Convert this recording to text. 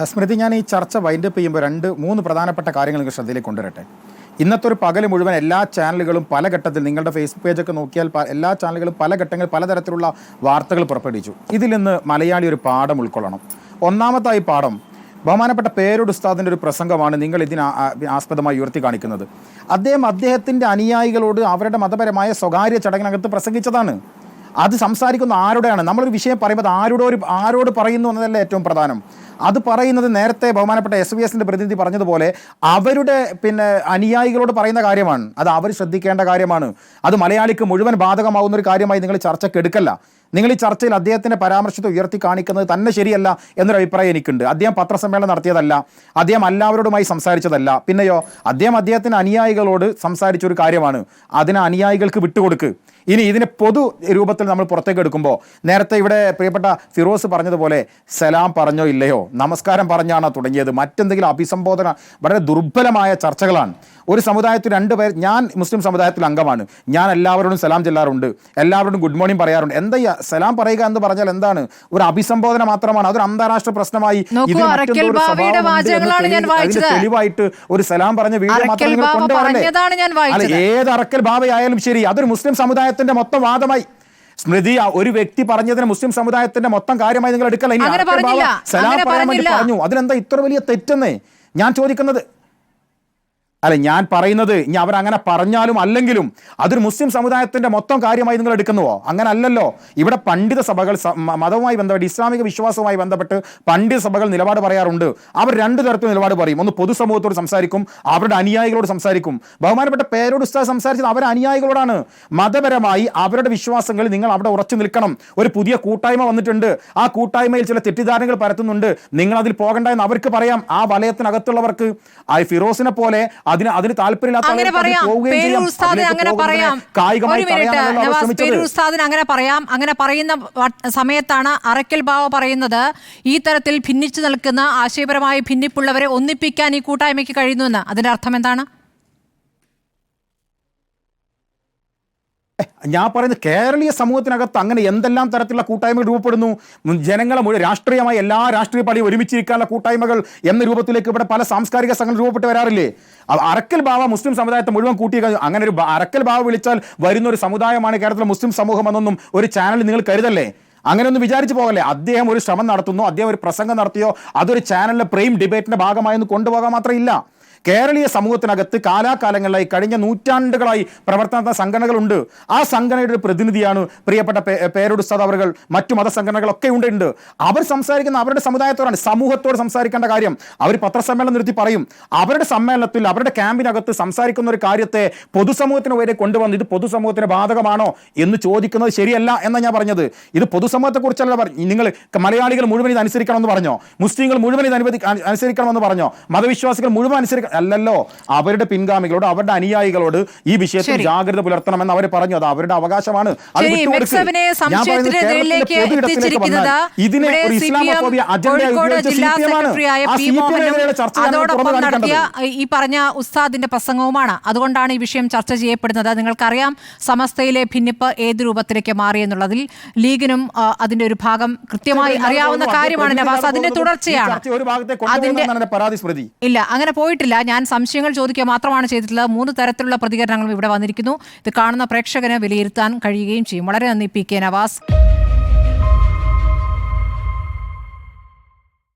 സ്മൃതി, ഞാൻ ഈ ചർച്ച വൈൻഡപ്പ് ചെയ്യുമ്പോൾ മൂന്ന് പ്രധാനപ്പെട്ട കാര്യങ്ങൾ നിങ്ങൾക്ക് ശ്രദ്ധയിലേക്ക് കൊണ്ടുവരട്ടെ. ഇന്നത്തെ ഒരു പകൽ മുഴുവൻ എല്ലാ ചാനലുകളും പല ഘട്ടത്തിൽ, നിങ്ങളുടെ ഫേസ്ബുക്ക് പേജൊക്കെ നോക്കിയാൽ എല്ലാ ചാനലുകളും പല ഘട്ടങ്ങളിൽ പലതരത്തിലുള്ള വാർത്തകൾ പുറപ്പെടുവിച്ചു. ഇതിൽ നിന്ന് മലയാളി ഒരു പാഠം ഉൾക്കൊള്ളണം. ഒന്നാമതായി പാഠം, ബഹുമാനപ്പെട്ട പേരോട് ഉസ്താദിൻ്റെ ഒരു പ്രസംഗമാണ് നിങ്ങൾ ഇതിന് ആസ്പദമായി ഉയർത്തി കാണിക്കുന്നത്. അദ്ദേഹത്തിൻ്റെ അനുയായികളോട് അവരുടെ മതപരമായ സ്വകാര്യ ചടങ്ങിനകത്ത് പ്രസംഗിച്ചതാണ്. അത് സംസാരിക്കുന്ന ആരുടെയാണ്? നമ്മളൊരു വിഷയം പറയുമ്പോൾ ആരോട് പറയുന്നു എന്നതല്ല ഏറ്റവും പ്രധാനം. അത് പറയുന്നത് നേരത്തെ ബഹുമാനപ്പെട്ട SBS-ൻ്റെ പ്രതിനിധി പറഞ്ഞതുപോലെ അവരുടെ അനുയായികളോട് പറയുന്ന കാര്യമാണ്. അത് അവർ ശ്രദ്ധിക്കേണ്ട കാര്യമാണ്. അത് മലയാളിക്ക് മുഴുവൻ ബാധകമാകുന്ന ഒരു കാര്യമായി നിങ്ങൾ ചർച്ചയ്ക്ക് എടുക്കല്ല. നിങ്ങൾ ഈ ചർച്ചയിൽ അദ്ദേഹത്തിൻ്റെ പരാമർശത്തെ ഉയർത്തി കാണിക്കുന്നത് തന്നെ ശരിയല്ല എന്നൊരു അഭിപ്രായം എനിക്കുണ്ട്. അദ്ദേഹം പത്രസമ്മേളനം നടത്തിയതല്ല, അദ്ദേഹം എല്ലാവരോടുമായി സംസാരിച്ചതല്ല. പിന്നെയോ അദ്ദേഹത്തിൻ്റെ അനുയായികളോട് സംസാരിച്ചൊരു കാര്യമാണ്. അതിന് അനുയായികൾക്ക് വിട്ടുകൊടുക്ക്. ഇനി ഇതിനെ പൊതു രൂപത്തിൽ നമ്മൾ പുറത്തേക്ക് എടുക്കുമ്പോൾ, നേരത്തെ ഇവിടെ പ്രിയപ്പെട്ട ഫിറോസ് പറഞ്ഞതുപോലെ സലാം പറഞ്ഞോ ഇല്ലയോ, നമസ്കാരം പറഞ്ഞാണോ തുടങ്ങിയത്, മറ്റെന്തെങ്കിലും അഭിസംബോധന, വളരെ ദുർബലമായ ചർച്ചകളാണ്. ഒരു സമുദായത്തിൽ രണ്ടുപേർ, ഞാൻ മുസ്ലിം സമുദായത്തിൽ അംഗമാണ്, ഞാൻ എല്ലാവരോടും സലാം ചെല്ലാറുണ്ട്, എല്ലാവരോടും ഗുഡ് മോർണിംഗ് പറയാറുണ്ട്. എന്താ സലാം പറയുക എന്ന് പറഞ്ഞാൽ എന്താണ്? ഒരു അഭിസംബോധന മാത്രമാണ്. അതൊരു അന്താരാഷ്ട്ര പ്രശ്നമായി തെളിവായിട്ട് ഒരു സലാം പറഞ്ഞ വീഡിയോ മാത്രം കൊണ്ടുവരല്ലേ? ഏത് അറക്കൽ ബാബയായാലും ശരി, അതൊരു മുസ്ലിം സമുദായത്തിന്റെ മൊത്തം വാദമായി. സ്മൃതി, ഒരു വ്യക്തി പറഞ്ഞതിന് മുസ്ലിം സമുദായത്തിന്റെ മൊത്തം കാര്യമായി നിങ്ങൾ എടുക്കല. സലാം പറയാൻ വേണ്ടി പറഞ്ഞു, അതിനെന്താ ഇത്ര വലിയ തെറ്റെന്നേ ഞാൻ ചോദിക്കുന്നത്. അല്ല, ഞാൻ പറയുന്നത് ഇനി അവരങ്ങനെ പറഞ്ഞാലും അല്ലെങ്കിലും അതൊരു മുസ്ലിം സമുദായത്തിന്റെ മൊത്തം കാര്യമായി നിങ്ങൾ എടുക്കുന്നുവോ? അങ്ങനെ അല്ലല്ലോ. ഇവിടെ പണ്ഡിത സഭകൾ മതവുമായി ബന്ധപ്പെട്ട്, ഇസ്ലാമിക വിശ്വാസവുമായി ബന്ധപ്പെട്ട് പണ്ഡിത സഭകൾ നിലപാട് പറയാറുണ്ട്. അവർ രണ്ടു തരത്തിൽ നിലപാട് പറയും. ഒന്ന് പൊതുസമൂഹത്തോട് സംസാരിക്കും, അവരുടെ അനുയായികളോട് സംസാരിക്കും. ബഹുമാനപ്പെട്ട പേരോട് ഉസ്താദ് സംസാരിച്ചത് അവരുടെ അനുയായികളോടാണ്. മതപരമായി അവരുടെ വിശ്വാസങ്ങളിൽ നിങ്ങൾ അവിടെ ഉറച്ചു നിൽക്കണം. ഒരു പുതിയ കൂട്ടായ്മ വന്നിട്ടുണ്ട്, ആ കൂട്ടായ്മയിൽ ചില തെറ്റിദ്ധാരണകൾ പരത്തുന്നുണ്ട്, നിങ്ങൾ അതിൽ പോകണ്ട എന്ന് അവർക്ക് പറയാം. ആ വലയത്തിനകത്തുള്ളവർക്ക് ഫിറോസിനെ പോലെ അതിന് താല്പര്യമില്ലാത്ത അങ്ങനെ പറയുന്ന സമയത്താണ് അറക്കൽ ബാവ പറയുന്നത് ഈ തരത്തിൽ ഭിന്നിച്ചു നിൽക്കുന്ന, ആശയപരമായി ഭിന്നിപ്പുള്ളവരെ ഒന്നിപ്പിക്കാൻ ഈ കൂട്ടായ്മയ്ക്ക് കഴിയുന്നുവെന്ന്. അതിന്റെ അർത്ഥം എന്താണ്? ഞാൻ പറയുന്നത് കേരളീയ സമൂഹത്തിനകത്ത് അങ്ങനെ എന്തെല്ലാം തരത്തിലുള്ള കൂട്ടായ്മകൾ രൂപപ്പെടുന്നു. ജനങ്ങളെ മുഴുവൻ രാഷ്ട്രീയമായി എല്ലാ രാഷ്ട്രീയ പാർട്ടിയും ഒരുമിച്ചിരിക്കാനുള്ള കൂട്ടായ്മകൾ എന്ന രൂപത്തിലേക്ക് ഇവിടെ പല സാംസ്കാരിക സംഘടന രൂപപ്പെട്ട് വരാറില്ലേ? അറക്കൽ ബാവ മുസ്ലിം സമുദായത്തെ മുഴുവൻ കൂട്ടി, അങ്ങനെ ഒരു അറക്കൽ ബാവ വിളിച്ചാൽ വരുന്ന ഒരു സമുദായമാണ് കേരളത്തിലെ മുസ്ലിം സമൂഹം എന്നൊന്നും ഒരു ചാനൽ നിങ്ങൾ കരുതല്ലേ? അങ്ങനെയൊന്നും വിചാരിച്ചു പോകല്ലേ. അദ്ദേഹം ഒരു ശ്രമം നടത്തുന്നു, അദ്ദേഹം ഒരു പ്രസംഗം നടത്തിയോ, അതൊരു ചാനലിലെ പ്രൈം ഡിബേറ്റിന്റെ ഭാഗമായൊന്നും കൊണ്ടുപോകാൻ മാത്രമില്ല. കേരളീയ സമൂഹത്തിനകത്ത് കാലാകാലങ്ങളിലായി, കഴിഞ്ഞ നൂറ്റാണ്ടുകളായി പ്രവർത്തന സംഘടനകളുണ്ട്. ആ സംഘടനയുടെ ഒരു പ്രതിനിധിയാണ് പ്രിയപ്പെട്ട പേരോട് ഉസ്താദ് അവർ. മറ്റു മതസംഘടനകളൊക്കെ ഉണ്ട്. അവർ സംസാരിക്കുന്ന അവരുടെ സമുദായത്തോടാണ്, സമൂഹത്തോട് സംസാരിക്കേണ്ട കാര്യം. അവർ പത്രസമ്മേളനം നിർത്തി പറയും. അവരുടെ സമ്മേളനത്തിൽ, അവരുടെ ക്യാമ്പിനകത്ത് സംസാരിക്കുന്ന ഒരു കാര്യത്തെ പൊതുസമൂഹത്തിന് വരെ കൊണ്ടുവന്ന് ഇത് പൊതുസമൂഹത്തിന് ബാധകമാണോ എന്ന് ചോദിക്കുന്നത് ശരിയല്ല എന്നാണ് ഞാൻ പറഞ്ഞത്. ഇത് പൊതുസമൂഹത്തെക്കുറിച്ചല്ല പറഞ്ഞു. നിങ്ങൾ മലയാളികൾ മുഴുവൻ ഇത് അനുസരിക്കണമെന്ന് പറഞ്ഞോ? മുസ്ലിങ്ങൾ മുഴുവൻ ഇത് അനുസരിക്കണമെന്ന് പറഞ്ഞോ? മതവിശ്വാസികൾ മുഴുവൻ അനുസരിക്കണം അല്ലല്ലോ. അവരുടെ പിൻഗാമികളോട്, അവരുടെ അനുയായികളോട് ഈ വിഷയത്തിൽ ജാഗ്രത പുലർത്തണമെന്ന് അവർ പറഞ്ഞു. അത് അവരുടെ അവകാശമാണ്. ഈ പറഞ്ഞ ഉസ്താദിന്റെ പ്രസംഗവുമാണ്. അതുകൊണ്ടാണ് ഈ വിഷയം ചർച്ച ചെയ്യപ്പെടുന്നത്. നിങ്ങൾക്കറിയാം സമസ്തയിലെ ഭിന്നിപ്പ് ഏത് രൂപത്തിലേക്ക് മാറിയെന്നുള്ളതിൽ ലീഗിനും അതിന്റെ ഒരു ഭാഗം കൃത്യമായി അറിയാവുന്ന കാര്യമാണ്. നവാസ്, അതിന്റെ തുടർച്ചയാണ്. ഇല്ല, അങ്ങനെ പോയിട്ടില്ല. ഞാൻ സംശയങ്ങൾ ചോദിക്കുക മാത്രമാണ് ചെയ്തിട്ടുള്ളത്. 3 തരത്തിലുള്ള പ്രതികരണങ്ങളും ഇവിടെ വന്നിരിക്കുന്നു. ഇത് കാണുന്ന പ്രേക്ഷകന് വിലയിരുത്താൻ കഴിയുകയും ചെയ്യും. വളരെ നന്ദി, PK നവാസ്.